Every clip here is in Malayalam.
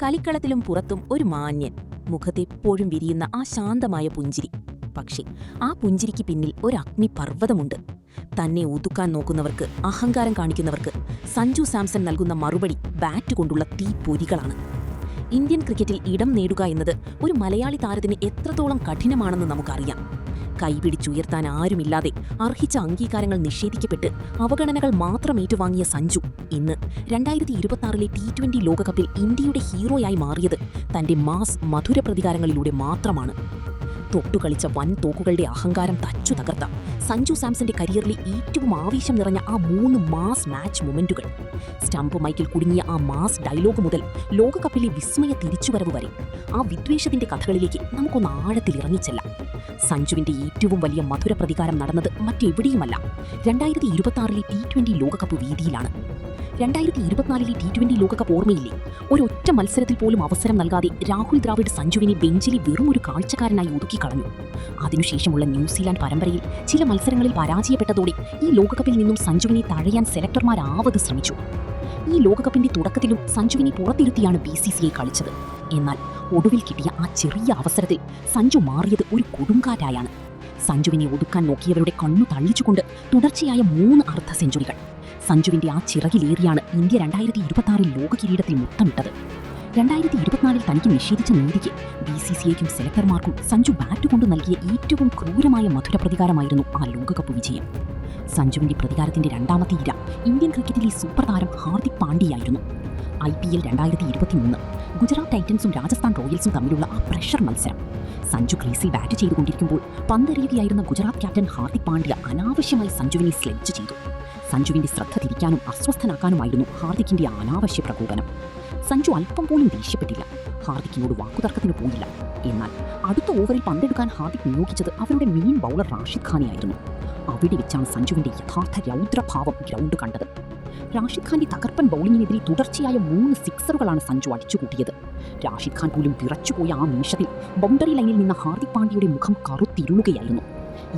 കളിക്കളത്തിലും പുറത്തും ഒരു മാന്യൻ, മുഖത്തെപ്പോഴും വിരിയുന്ന ആ ശാന്തമായ പുഞ്ചിരി. പക്ഷേ ആ പുഞ്ചിരിക്ക് പിന്നിൽ ഒരു അഗ്നിപർവ്വതമുണ്ട്. തന്നെ ഒതുക്കാൻ നോക്കുന്നവർക്ക്, അഹങ്കാരം കാണിക്കുന്നവർക്ക് സഞ്ജു സാംസൺ നൽകുന്ന മറുപടി ബാറ്റ് കൊണ്ടുള്ള തീപ്പൊരികളാണ്. ഇന്ത്യൻ ക്രിക്കറ്റിൽ ഇടം നേടുക എന്നത് ഒരു മലയാളി താരത്തിന് എത്രത്തോളം കഠിനമാണെന്ന് നമുക്കറിയാം. കൈപിടിച്ചുയർത്താൻ ആരുമില്ലാതെ അർഹിച്ച അംഗീകാരങ്ങൾ നിഷേധിക്കപ്പെട്ട് അവഗണനകൾ മാത്രം ഏറ്റുവാങ്ങിയ സഞ്ജു ഇന്ന് 2026 T20 ലോകകപ്പിൽ ഇന്ത്യയുടെ ഹീറോയായി മാറിയത് തന്റെ മാസ് മധുര പ്രതികാരങ്ങളിലൂടെ മാത്രമാണ്. തൊട്ടുകളിച്ച വൻ തോക്കുകളുടെ അഹങ്കാരം തച്ചു തകർത്ത സഞ്ജു സാംസന്റെ കരിയറിലെ ഏറ്റവും ആവേശം നിറഞ്ഞ ആ 3 മാസ് മാച്ച് മൊമെന്റുകൾ, സ്റ്റംപ് മൈക്കിൽ കുടുങ്ങിയ ആ മാസ് ഡയലോഗ് മുതൽ ലോകകപ്പിലെ വിസ്മയ തിരിച്ചുവരവ് വരെ, ആ വിദ്വേഷത്തിന്റെ കഥകളിലേക്ക് നമുക്കൊന്ന് ആഴത്തിലിറങ്ങിച്ചെല്ലാം. സഞ്ജുവിന്റെ ഏറ്റവും വലിയ മധുര പ്രതികാരം നടന്നത് മറ്റെവിടെയുമല്ല, 2026 T20 ലോകകപ്പ് വേദിയിലാണ്. 2024 T20 ലോകകപ്പ് ഓർമ്മയില്ലേ? ഒരൊറ്റ മത്സരത്തിൽ പോലും അവസരം നൽകാതെ രാഹുൽ ദ്രാവിഡ് സഞ്ജുവിനെ ബെഞ്ചിൽ വെറും ഒരു കാഴ്ചക്കാരനായി ഒതുക്കിക്കളഞ്ഞു. അതിനുശേഷമുള്ള ന്യൂസിലാൻഡ് പരമ്പരയിൽ ചില മത്സരങ്ങളിൽ പരാജയപ്പെട്ടതോടെ ഈ ലോകകപ്പിൽ നിന്നും സഞ്ജുവിനെ തഴയാൻ സെലക്ടർമാരാവത് ശ്രമിച്ചു. ഈ ലോകകപ്പിന്റെ തുടക്കത്തിലും സഞ്ജുവിനെ പുറത്തിരുത്തിയാണ് BCCI കളിച്ചത്. എന്നാൽ ഒടുവിൽ കിട്ടിയ ആ ചെറിയ അവസരത്തിൽ സഞ്ജു മാറിയത് ഒരു കൊടുങ്കാറ്റായാണ്. സഞ്ജുവിനെ ഒതുക്കാൻ നോക്കിയവരുടെ കണ്ണു തള്ളിച്ചുകൊണ്ട് തുടർച്ചയായ 3 അർദ്ധ സെഞ്ചുറികൾ. സഞ്ജുവിന്റെ ആ ചിറകിലേറിയാണ് ഇന്ത്യ 2026 ലോക കിരീടത്തിൽ മുത്തമിട്ടത്. 2024 തനിക്ക് നിഷേധിച്ച നീതിക്ക് BCCIക്കും സെലക്ടർമാർക്കും സഞ്ജു ബാറ്റ് കൊണ്ട് നൽകിയ ഏറ്റവും ക്രൂരമായ മധുര പ്രതികാരമായിരുന്നു ആ ലോകകപ്പ് വിജയം. സഞ്ജുവിന്റെ പ്രതികാരത്തിന്റെ രണ്ടാമത്തെ ഇര ഇന്ത്യൻ ക്രിക്കറ്റിലെ സൂപ്പർ താരം ഹാർദിക് പാണ്ഡ്യയായിരുന്നു. IPL 2023 ഗുജറാത്ത് ടൈറ്റൻസും രാജസ്ഥാൻ റോയൽസും തമ്മിലുള്ള ആ പ്രഷർ മത്സരം. സഞ്ജു ക്രീസിൽ ബാറ്റ് ചെയ്തുകൊണ്ടിരിക്കുമ്പോൾ പന്തെറിയുകയായിരുന്ന ഗുജറാത്ത് ക്യാപ്റ്റൻ ഹാർദിക് പാണ്ഡ്യ അനാവശ്യമായി സഞ്ജുവിനെ സ്ലെഡ്ജ് ചെയ്തു. സഞ്ജുവിന്റെ ശ്രദ്ധ തിരിക്കാനും അസ്വസ്ഥനാക്കാനുമായിരുന്നു ഹാർദിക്കിന്റെ അനാവശ്യ പ്രകോപനം. സഞ്ജു അല്പം പോലും ദേഷ്യപ്പെട്ടില്ല, ഹാർദിക്കിനോട് വാക്കുതർക്കത്തിന് പോയില്ല. എന്നാൽ അടുത്ത ഓവറിൽ പന്തെടുക്കാൻ ഹാർദിക് നിയോഗിച്ചത് അവരുടെ മെയിൻ ബൗളർ റാഷിദ് ഖാനെയായിരുന്നു. അവിടെ വെച്ചാണ് സഞ്ജുവിന്റെ യഥാർത്ഥ രൗദ്രഭാവം ഗ്രൗണ്ട് കണ്ടത്. റാഷിദ് ഖാന്റെ തകർപ്പൻ ബൗളിങ്ങിനെതിരെ തുടർച്ചയായ 3 സിക്സറുകളാണ് സഞ്ജു അടിച്ചുകൂട്ടിയത്. റാഷിദ് ഖാൻ പോലും വിറച്ചുപോയ ആ നിമിഷത്തിൽ ബൗണ്ടറി ലൈനിൽ നിന്ന ഹാർദിക് പാണ്ഡ്യയുടെ മുഖം കറുത്തിരുളുകയായിരുന്നു.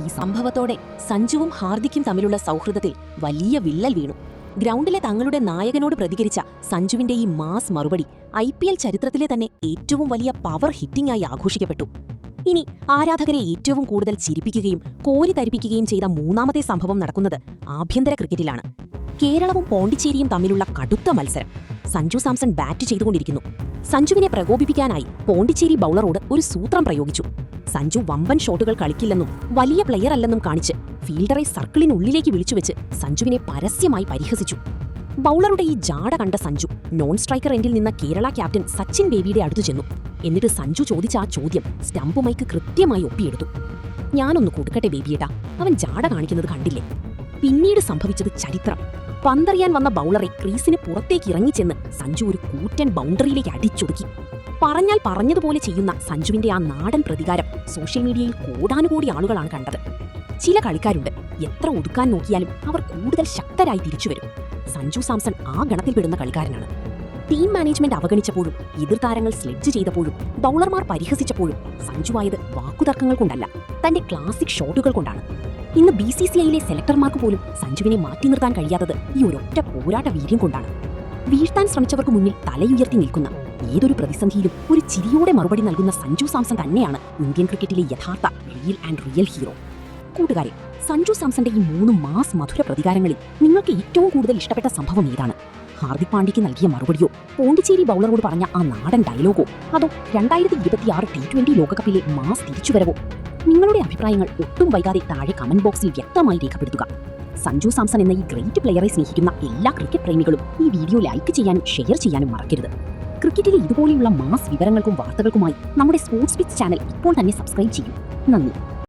ഈ സംഭവത്തോടെ സഞ്ജുവും ഹാർദിക്കും തമ്മിലുള്ള സൗഹൃദത്തിൽ വലിയ വിള്ളൽ വീണു. ഗ്രൗണ്ടിലെ തങ്ങളുടെ നായകനോട് പ്രതികരിച്ച സഞ്ജുവിന്റെ ഈ മാസ് മറുപടി IPL ചരിത്രത്തിലെ തന്നെ ഏറ്റവും വലിയ പവർ ഹിറ്റിംഗായി ആഘോഷിക്കപ്പെട്ടു. ഇനി ആരാധകരെ ഏറ്റവും കൂടുതൽ ചിരിപ്പിക്കുകയും കോരിതരിപ്പിക്കുകയും ചെയ്ത മൂന്നാമത്തെ സംഭവം നടക്കുന്നത് ആഭ്യന്തര ക്രിക്കറ്റിലാണ്. കേരളവും പോണ്ടിച്ചേരിയും തമ്മിലുള്ള കടുത്ത മത്സരം. സഞ്ജു സാംസൺ ബാറ്റ് ചെയ്തുകൊണ്ടിരിക്കുന്നു. സഞ്ജുവിനെ പ്രകോപിപ്പിക്കാനായി പോണ്ടിച്ചേരി ബൗളറോട് ഒരു സൂത്രം പ്രയോഗിച്ചു. സഞ്ജു വമ്പൻ ഷോട്ടുകൾ കളിക്കില്ലെന്നും വലിയ പ്ലെയർ അല്ലെന്നും കാണിച്ച് ഫീൽഡറെ സർക്കിളിനുള്ളിലേക്ക് വിളിച്ചുവെച്ച് സഞ്ജുവിനെ പരസ്യമായി പരിഹസിച്ചു. ബൗളറുടെ ഈ ജാട കണ്ട സഞ്ജു നോൺ സ്ട്രൈക്കർ എൻഡിൽ നിന്ന കേരള ക്യാപ്റ്റൻ സച്ചിൻ ബേബിയുടെ അടുത്തു ചെന്നു. എന്നിട്ട് സഞ്ജു ചോദിച്ച ആ ചോദ്യം സ്റ്റംപ് മൈക്ക് കൃത്യമായി ഒപ്പിയെടുത്തു. "ഞാനൊന്ന് കൊടുക്കട്ടെ ബേബിയേട്ടാ, അവൻ ജാട കാണിക്കുന്നത് കണ്ടില്ലേ?" പിന്നീട് സംഭവിച്ചത് ചരിത്രം. പന്തെറിയാൻ വന്ന ബൗളറെ ക്രീസിന് പുറത്തേക്ക് ഇറങ്ങിച്ചെന്ന് സഞ്ജു ഒരു കൂറ്റൻ ബൗണ്ടറിയിലേക്ക് അടിച്ചൊതുക്കി. പറഞ്ഞാൽ പറഞ്ഞതുപോലെ ചെയ്യുന്ന സഞ്ജുവിന്റെ ആ നാടൻ പ്രതികാരം സോഷ്യൽ മീഡിയയിൽ കോടാനുകോടി ആളുകളാണ് കണ്ടത്. ചില കളിക്കാരുണ്ട്, എത്ര ഒതുക്കാൻ നോക്കിയാലും അവർ കൂടുതൽ ശക്തരായി തിരിച്ചുവരും. സഞ്ജു സാംസൺ ആ ഗണത്തിൽപ്പെടുന്ന കളിക്കാരനാണ്. ടീം മാനേജ്മെന്റ് അവഗണിച്ചപ്പോഴും എതിർതാരങ്ങൾ സ്ലെഡ്ജ് ചെയ്തപ്പോഴും ബൗളർമാർ പരിഹസിച്ചപ്പോഴും സഞ്ജുവായത് വാക്കുതർക്കങ്ങൾ കൊണ്ടല്ല, തന്റെ ക്ലാസിക് ഷോട്ടുകൾ കൊണ്ടാണ്. ഇന്ന് BCCIയിലെ സെലക്ടർമാർക്ക് പോലും സഞ്ജുവിനെ മാറ്റി നിർത്താൻ കഴിയാത്തത് ഈ ഒരൊറ്റ പോരാട്ട വീര്യം കൊണ്ടാണ്. വീഴ്ത്താൻ ശ്രമിച്ചവർക്ക് മുന്നിൽ തലയുയർത്തി നിൽക്കുന്ന, ഏതൊരു പ്രതിസന്ധിയിലും ഒരു ചിരിയോടെ മറുപടി നൽകുന്ന സഞ്ജു സാംസൺ തന്നെയാണ് ഇന്ത്യൻ ക്രിക്കറ്റിലെ യഥാർത്ഥ റിയൽ ഹീറോ. കൂട്ടുകാരെ, സഞ്ജു സാംസന്റെ ഈ 3 മാസ് മധുര പ്രതികാരങ്ങളിൽ നിങ്ങൾക്ക് ഏറ്റവും കൂടുതൽ ഇഷ്ടപ്പെട്ട സംഭവം ഏതാണ്? ഹാർദിക് പാണ്ഡ്യയ്ക്ക് നൽകിയ മറുപടിയോ, പോണ്ടിച്ചേരി ബൗളറോട് പറഞ്ഞ ആ നാടൻ ഡയലോഗോ, അതോ 2026 T20 ലോകകപ്പിലെ മാസ് തിരിച്ചുവരവോ? നിങ്ങളുടെ അഭിപ്രായങ്ങൾ ഒട്ടും വൈകാതെ താഴെ കമന്റ് ബോക്സിൽ വ്യക്തമായി രേഖപ്പെടുത്തുക. സഞ്ജു സാംസൺ എന്ന ഈ ഗ്രേറ്റ് പ്ലെയറെ സ്നേഹിക്കുന്ന എല്ലാ ക്രിക്കറ്റ് പ്രേമികളും ഈ വീഡിയോ ലൈക്ക് ചെയ്യാനും ഷെയർ ചെയ്യാനും മറക്കരുത്. ക്രിക്കറ്റിലെ ഇതുപോലെയുള്ള മാസ് വിവരങ്ങൾക്കും വാർത്തകൾക്കുമായി നമ്മുടെ സ്പോർട്സ് പിച്ച് ചാനൽ ഇപ്പോൾ തന്നെ സബ്സ്ക്രൈബ് ചെയ്യൂ. നന്ദി.